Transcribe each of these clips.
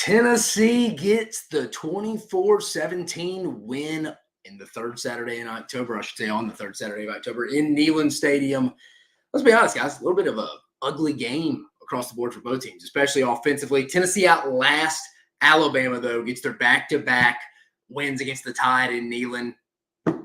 Tennessee gets the 24-17 win in the third Saturday in October. I should say on the third Saturday of October in Neyland Stadium. Let's be honest, guys, a little bit of an ugly game across the board for both teams, especially offensively. Tennessee outlasts Alabama, though, gets their back-to-back wins against the Tide in Neyland.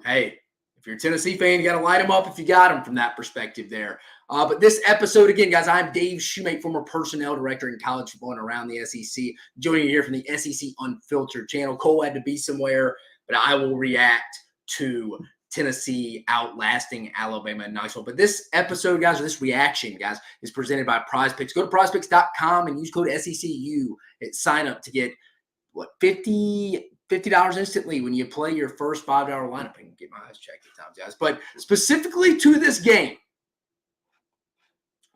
Hey, if you're a Tennessee fan, you got to light them up if you got them from that perspective there. But this episode, again, guys, I'm Dave Shumate, former personnel director in college football and around the SEC, joining you here from the SEC Unfiltered channel. Cole had to be somewhere, but I will react to Tennessee outlasting Alabama and Knoxville. But this episode, guys, or this reaction, guys, is presented by PrizePicks. Go to prizepicks.com and use code SECU at sign up to get, $50 instantly when you play your first $5 lineup. I can get my eyes checked at times, guys. But specifically to this game,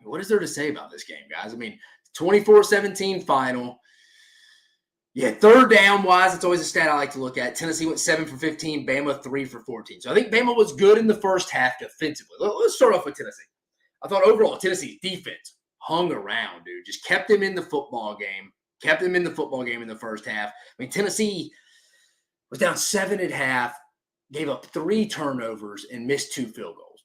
what is there to say about this game, guys? I mean, 24-17 final. Yeah, third down wise, it's always a stat I like to look at. Tennessee went 7 for 15, Bama 3 for 14. So I think Bama was good in the first half defensively. Let's start off with Tennessee. I thought overall Tennessee's defense hung around, dude. Just kept them in the football game. Kept them in the football game in the first half. I mean, Tennessee was down 7 at half, gave up 3 turnovers, and missed 2 field goals.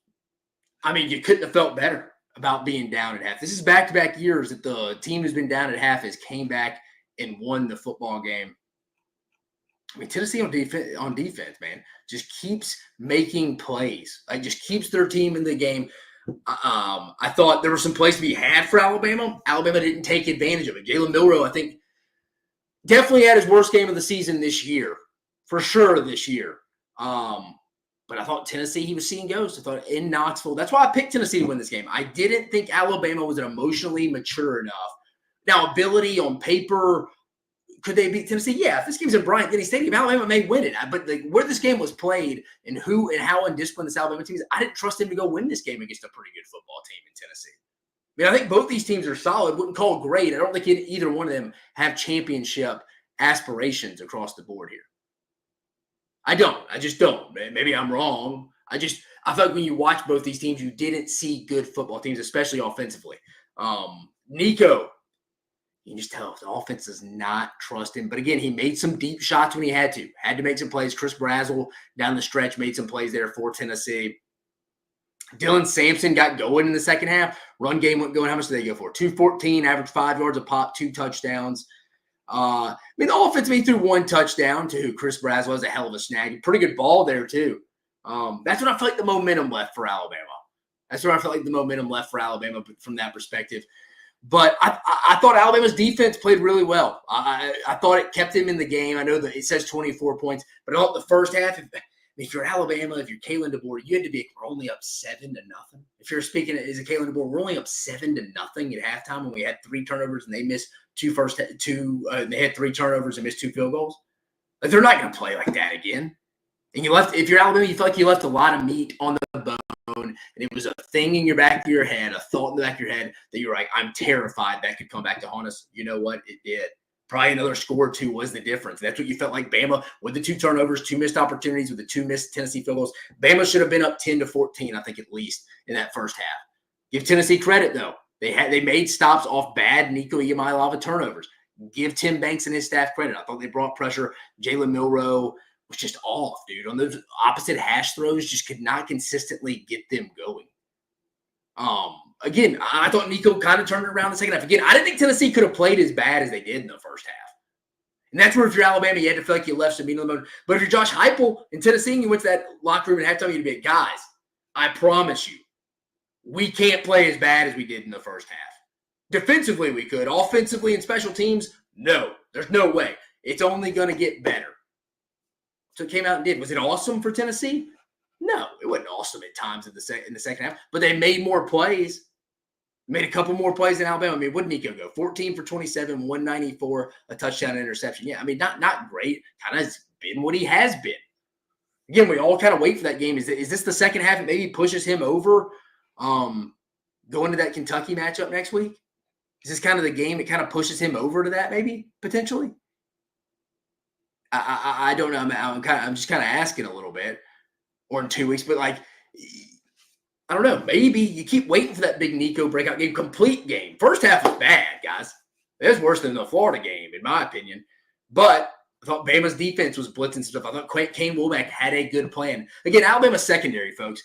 I mean, you couldn't have felt better about being down at half. This is back-to-back years that the team who's been down at half has came back and won the football game. I mean, Tennessee on defense, man, just keeps making plays. Like, just keeps their team in the game. I thought there were some plays to be had for Alabama. Alabama didn't take advantage of it. Jalen Milroe, I think, definitely had his worst game of the season this year. For sure this year. But I thought Tennessee, he was seeing ghosts. I thought in Knoxville. That's why I picked Tennessee to win this game. I didn't think Alabama was emotionally mature enough. Now, ability on paper, could they beat Tennessee? Yeah, if this game's in Bryant-Denny Stadium, Alabama may win it. But where this game was played and who and how undisciplined this Alabama team is, I didn't trust him to go win this game against a pretty good football team in Tennessee. I mean, I think both these teams are solid. Wouldn't call it great. I don't think either one of them have championship aspirations across the board here. I don't. I just don't. Maybe I'm wrong. I feel like when you watch both these teams, you didn't see good football teams, especially offensively. Nico, you can just tell the offense does not trust him. But again, he made some deep shots when he had to. Had to make some plays. Chris Brazzell down the stretch made some plays there for Tennessee. Dylan Sampson got going in the second half. Run game went going. How much did they go for? 214, average 5 yards a pop, 2 touchdowns. I mean, the offense made through 1 touchdown to Chris Brazzell. Was a hell of a snag. Pretty good ball there, too. That's when I felt like the momentum left for Alabama. From that perspective. But I thought Alabama's defense played really well. I thought it kept him in the game. I know that it says 24 points, but I thought the first half, if you're Alabama, if you're Kalen DeBoer, you had to be we're only up 7-0. If you're speaking as a Kalen DeBoer, we're only up 7-0 at halftime when we had 3 turnovers and they missed they had 3 turnovers and missed 2 field goals. Like, they're not going to play like that again. And if you're Alabama, you feel like you left a lot of meat on the bone, and it was a thing in your back of your head, a thought in the back of your head that you were like, I'm terrified that could come back to haunt us. You know what? It did. Probably another score or 2 was the difference. That's what you felt like. Bama with the 2 turnovers, 2 missed opportunities with the 2 missed Tennessee field goals. Bama should have been up 10-14, I think, at least in that first half. Give Tennessee credit, though. They made stops off bad Nico Iamaleava turnovers. Give Tim Banks and his staff credit. I thought they brought pressure. Jalen Milroe was just off, dude. On those opposite hash throws, just could not consistently get them going. Again, I thought Nico kind of turned it around in the second half. Again, I didn't think Tennessee could have played as bad as they did in the first half. And that's where if you're Alabama, you had to feel like you left some meat on the bone. But if you're Josh Heupel in Tennessee and you went to that locker room at halftime, you'd be like, guys, I promise you, we can't play as bad as we did in the first half. Defensively, we could. Offensively and special teams, no. There's no way. It's only going to get better. So it came out and did. Was it awesome for Tennessee? No, it wasn't awesome at times in the second half. But they made more plays. Made a couple more plays than Alabama. I mean, what did Nico go? 14 for 27, 194, a touchdown and interception. Yeah, I mean, not great. Kind of been what he has been. Again, we all kind of wait for that game. Is this the second half that maybe pushes him over going to that Kentucky matchup next week? Is this kind of the game that kind of pushes him over to that maybe, potentially? I don't know. I'm just kind of asking a little bit. Or in 2 weeks, but like, I don't know. Maybe you keep waiting for that big Nico breakout game, complete game. First half was bad, guys. It was worse than the Florida game, in my opinion. But I thought Bama's defense was blitzing stuff. I thought Kane Womack had a good plan. Again, Alabama's secondary, folks,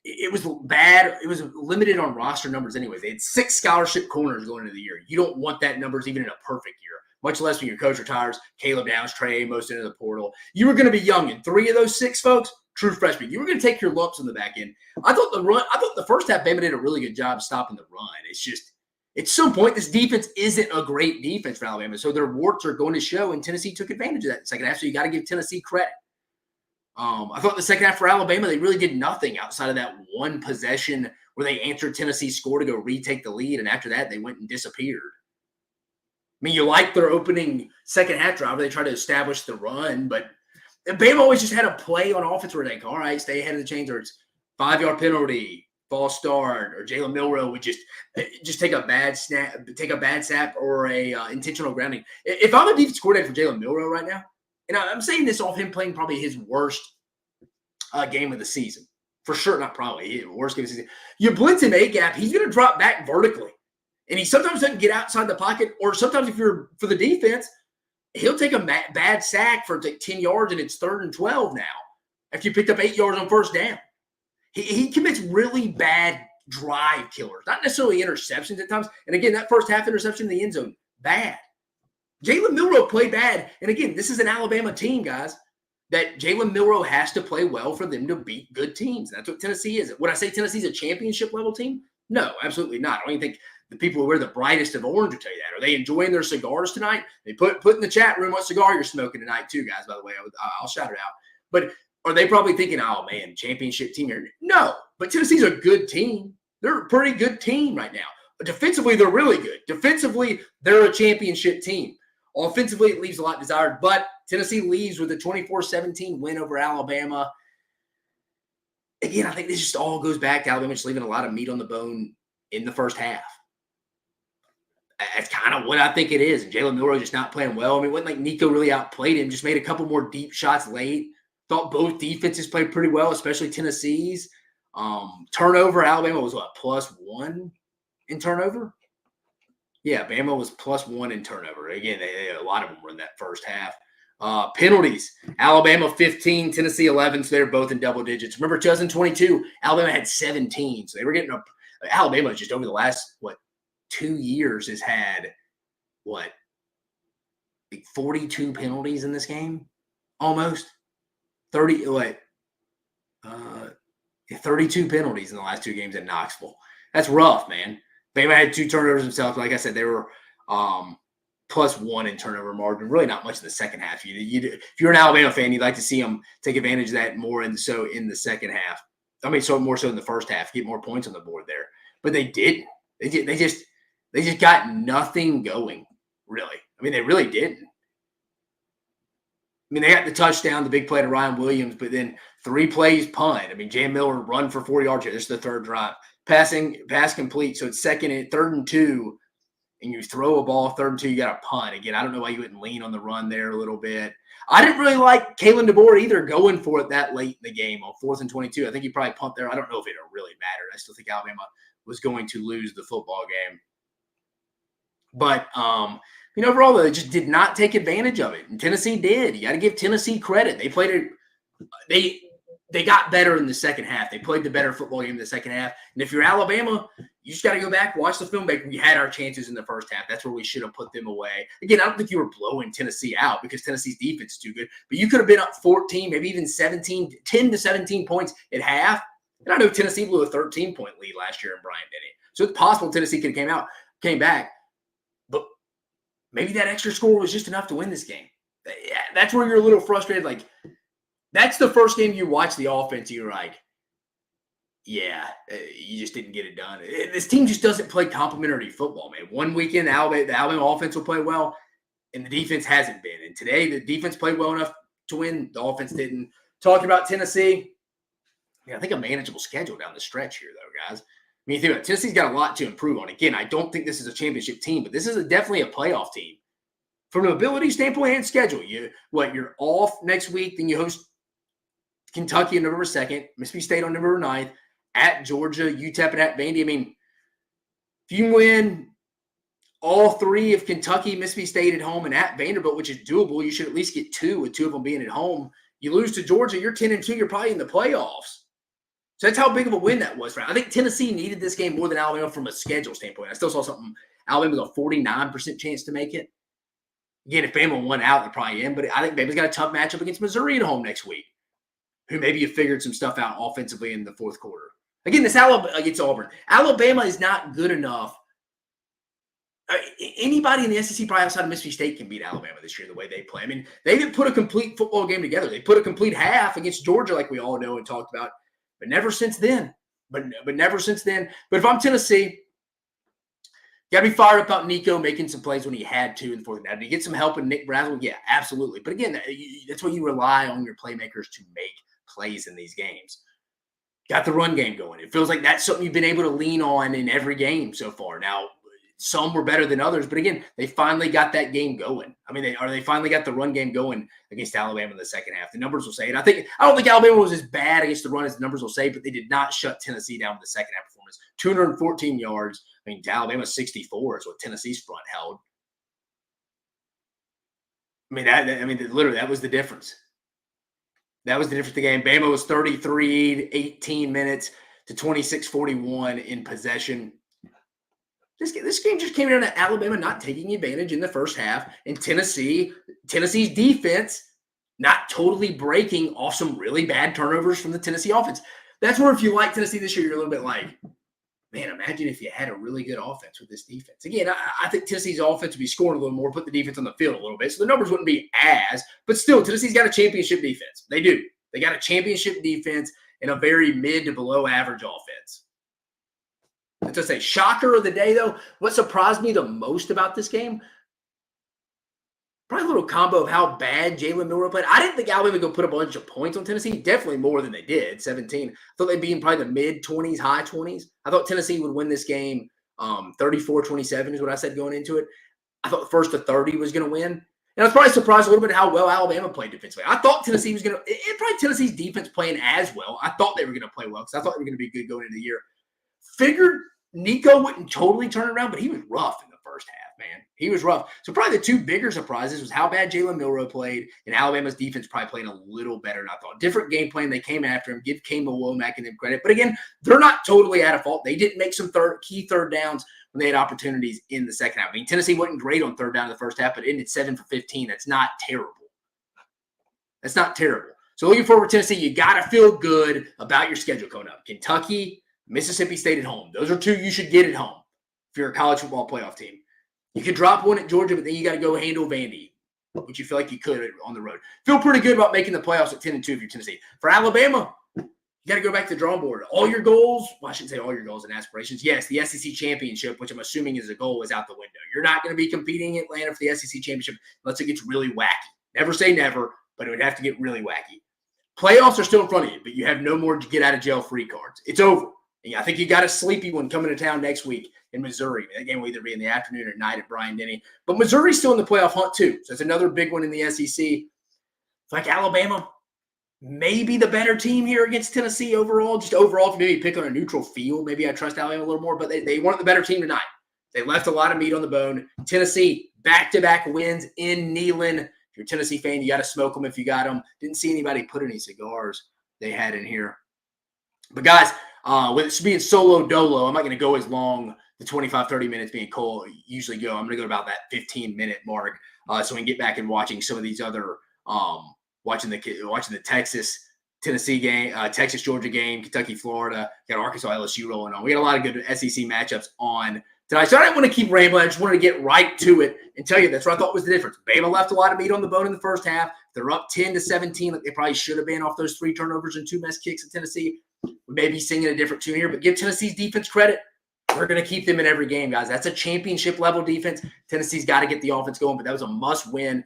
it was bad. It was limited on roster numbers anyways. They had 6 scholarship corners going into the year. You don't want that numbers even in a perfect year, much less when your coach retires. Caleb Downs, Trey Amos into the portal. You were going to be young, and 3 of those 6 folks, true freshmen. You were going to take your lumps in the back end. I thought the first half Bama did a really good job stopping the run. It's just, at some point, this defense isn't a great defense for Alabama, so their warts are going to show, and Tennessee took advantage of that in the second half, so you got to give Tennessee credit. I thought the second half for Alabama, they really did nothing outside of that one possession where they answered Tennessee's score to go retake the lead, and after that, they went and disappeared. I mean, you like their opening second half drive where they tried to establish the run, but Bama always just had a play on offense where they're like, all right, stay ahead of the chains, or it's 5-yard penalty, false start, or Jalen Milroe would just take a bad snap or a intentional grounding. If I'm a defense coordinator for Jalen Milroe right now, and I'm saying this off him playing probably his worst game of the season. For sure, not probably. Worst game of the season. You blitz him A-gap, he's going to drop back vertically. And he sometimes doesn't get outside the pocket, or sometimes if you're for the defense, he'll take a bad sack for like 10 yards, and it's 3rd and 12 now after you picked up 8 yards on first down. He commits really bad drive killers, not necessarily interceptions at times. And again, that first half interception in the end zone, bad. Jalen Milroe played bad. And again, this is an Alabama team, guys, that Jalen Milroe has to play well for them to beat good teams. That's what Tennessee is. Would I say Tennessee's a championship-level team? No, absolutely not. I don't even think the people who wear the brightest of orange will tell you that. Are they enjoying their cigars tonight? They put in the chat room what cigar you're smoking tonight too, guys, by the way. I'll shout it out. But are they probably thinking, oh, man, championship team here? No, but Tennessee's a good team. They're a pretty good team right now. But defensively, they're really good. Defensively, they're a championship team. Offensively, it leaves a lot desired, but Tennessee leaves with a 24-17 win over Alabama. Again, I think this just all goes back to Alabama just leaving a lot of meat on the bone in the first half. That's kind of what I think it is. And Jalen Milroe just not playing well. I mean, it wasn't like Nico really outplayed him, just made a couple more deep shots late. Thought both defenses played pretty well, especially Tennessee's. Turnover, Alabama was what, +1 in turnover? Yeah, Bama was +1 in turnover. Again, a lot of them were in that first half. Penalties, Alabama 15, Tennessee 11, so they were both in double digits. Remember 2022, Alabama had 17, so they were getting up. Alabama just over the last, 2 years has had, 42 penalties in this game? Almost. 32 penalties in the last 2 games at Knoxville. That's rough, man. Bama had 2 turnovers themselves. Like I said, they were +1 in turnover margin. Really not much in the second half. If you're an Alabama fan, you'd like to see them take advantage of that more in the second half. I mean, so more so in the first half, get more points on the board there. But they didn't. They just got nothing going, really. I mean, they really didn't. I mean, they got the touchdown, the big play to Ryan Williams, but then 3 plays punt. I mean, Jam Miller run for 4 yards here. This is the 3rd drive. Pass complete. So it's 3rd and 2, and you throw a ball 3rd and 2, you got a punt. Again, I don't know why you wouldn't lean on the run there a little bit. I didn't really like Kalen DeBoer either going for it that late in the game on 4th and 22. I think he probably punt there. I don't know if it really mattered. I still think Alabama was going to lose the football game. But, overall, they just did not take advantage of it. And Tennessee did. You got to give Tennessee credit. They played it. They got better in the second half. They played the better football game in the second half. And if you're Alabama, you just got to go back, watch the film. We had our chances in the first half. That's where we should have put them away. Again, I don't think you were blowing Tennessee out because Tennessee's defense is too good. But you could have been up 14, maybe even 17, 10 to 17 points at half. And I know Tennessee blew a 13-point lead last year in Bryant-Denny. So it's possible Tennessee could have came back. But maybe that extra score was just enough to win this game. Yeah, that's where you're a little frustrated. Like, that's the first game you watch the offense, you're like, yeah, you just didn't get it done. This team just doesn't play complementary football, man. One weekend, the Alabama offense will play well, and the defense hasn't been. And today, the defense played well enough to win. The offense didn't. Talking about Tennessee, I think a manageable schedule down the stretch here, though, guys. I mean, you think about it, Tennessee's got a lot to improve on. Again, I don't think this is a championship team, but this is definitely a playoff team. From an ability standpoint and schedule, you're off next week, then you host Kentucky on November 2nd, Mississippi State on November 9th, at Georgia, UTEP, and at Vandy. I mean, if you win all three of Kentucky, Mississippi State at home, and at Vanderbilt, which is doable. You should at least get two, with two of them being at home. You lose to Georgia, you're 10-2, you're probably in the playoffs. So that's how big of a win that was for. I think Tennessee needed this game more than Alabama from a schedule standpoint. I still saw something. Alabama's a 49% chance to make it. Again, if Bama won out, they're probably in. But I think Bama's got a tough matchup against Missouri at home next week, who maybe have figured some stuff out offensively in the fourth quarter. Again, this Alabama against Auburn. Alabama is not good enough. Anybody in the SEC probably outside of Mississippi State can beat Alabama this year the way they play. I mean, they didn't put a complete football game together. They put a complete half against Georgia, like we all know and talked about. But never since then. But never since then. But if I'm Tennessee, got to be fired up about Nico making some plays when he had to in the fourth. Now, did he get some help in Nick Brazel? Yeah, absolutely. But again, that's what you rely on your playmakers to make plays in these games. Got the run game going. It feels like that's something you've been able to lean on in every game so far. Now, some were better than others, but again, they finally got that game going. I mean, they finally got the run game going against Alabama in the second half. The numbers will say it. I don't think Alabama was as bad against the run as the numbers will say, but they did not shut Tennessee down in the second half performance. 214 yards. I mean, to Alabama 64 is what Tennessee's front held. Literally, that was the difference. That was the difference in the game. Bama was 33, 18 minutes to 26-41 in possession. This game just came down to Alabama not taking advantage in the first half, and Tennessee's defense not totally breaking off some really bad turnovers from the Tennessee offense. That's where if you like Tennessee this year, you're a little bit like, man, imagine if you had a really good offense with this defense. Again, I think Tennessee's offense would be scoring a little more, put the defense on the field a little bit, so the numbers wouldn't be but still, Tennessee's got a championship defense. They do. They got a championship defense and a very mid to below average offense. To say shocker of the day, though, what surprised me the most about this game, probably a little combo of how bad Jalen Milroe played. I didn't think Alabama would go put a bunch of points on Tennessee. Definitely more than they did, 17. I thought they'd be in probably the mid-20s, high 20s. I thought Tennessee would win this game 34-27 is what I said going into it. I thought the first to 30 was going to win. And I was probably surprised a little bit how well Alabama played defensively. I thought Tennessee was going to – probably Tennessee's defense playing as well. I thought they were going to play well because I thought they were going to be good going into the year. Figured Nico wouldn't totally turn it around, but he was rough in the first half, man. He was rough. So probably the two bigger surprises was how bad Jalen Milroe played, and Alabama's defense probably played a little better than I thought. Different game plan. They came after him. Give Kane Womack and them credit. But again, they're not totally at a fault. They didn't make some key third downs when they had opportunities in the second half. I mean, Tennessee wasn't great on third down in the first half, but ended 7 for 15. That's not terrible. That's not terrible. So looking forward to Tennessee, you got to feel good about your schedule coming up. Kentucky, Mississippi State at home. Those are two you should get at home if you're a college football playoff team. You could drop one at Georgia, but then you got to go handle Vandy, which you feel like you could on the road. Feel pretty good about making the playoffs at 10-2 if you're Tennessee. For Alabama, you got to go back to the drawing board. All your goals, well, I shouldn't say all your goals and aspirations. Yes, the SEC championship, which I'm assuming is a goal, is out the window. You're not going to be competing in Atlanta for the SEC championship unless it gets really wacky. Never say never, but it would have to get really wacky. Playoffs are still in front of you, but you have no more get out of jail free cards. It's over. I think you got a sleepy one coming to town next week in Missouri. That game will either be in the afternoon or night at Bryant-Denny. But Missouri's still in the playoff hunt too. So it's another big one in the SEC. It's like Alabama, maybe the better team here against Tennessee overall. Just overall, if you maybe pick on a neutral field, maybe I trust Alabama a little more. But they weren't the better team tonight. They left a lot of meat on the bone. Tennessee, back-to-back wins in Neyland. If you're a Tennessee fan, you got to smoke them if you got them. Didn't see anybody put any cigars they had in here. But guys, with it being solo dolo, I'm not going to go as long, the 25, 30 minutes being Cole usually go. I'm going to go about that 15-minute mark so we can get back and watching some of these other watching the Texas-Tennessee game, Texas-Georgia game, Kentucky-Florida, got Arkansas-LSU rolling on. We got a lot of good SEC matchups on tonight. So I didn't want to keep rambling. I just wanted to get right to it and tell you that's what I thought was the difference. Bama left a lot of meat on the bone in the first half. They're up 10-17 like they probably should have been off those 3 turnovers and 2 missed kicks at Tennessee. We may be singing a different tune here, but give Tennessee's defense credit. We're going to keep them in every game, guys. That's a championship-level defense. Tennessee's got to get the offense going, but that was a must-win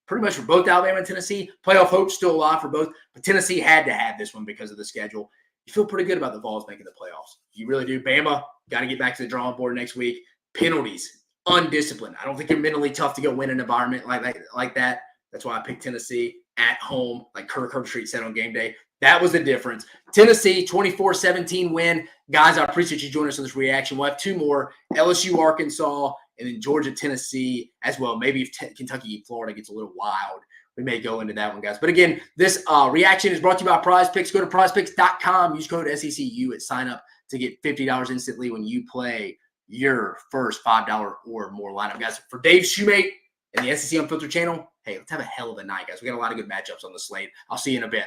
pretty much for both Alabama and Tennessee. Playoff hope's still alive for both, but Tennessee had to have this one because of the schedule. You feel pretty good about the Vols making the playoffs. You really do. Bama, got to get back to the drawing board next week. Penalties, undisciplined. I don't think you're mentally tough to go win an environment like that. That's why I picked Tennessee at home, like Kirk Herbstreit said on game day. That was the difference. Tennessee, 24-17 win. Guys, I appreciate you joining us on this reaction. We'll have 2 more, LSU, Arkansas, and then Georgia, Tennessee as well. Maybe if Kentucky, Florida gets a little wild, we may go into that one, guys. But again, this reaction is brought to you by Prize Picks. Go to prizepicks.com. Use code SECU at sign up to get $50 instantly when you play your first $5 or more lineup, guys. For Dave Shumate and the SEC Unfiltered channel, hey, let's have a hell of a night, guys. We got a lot of good matchups on the slate. I'll see you in a bit.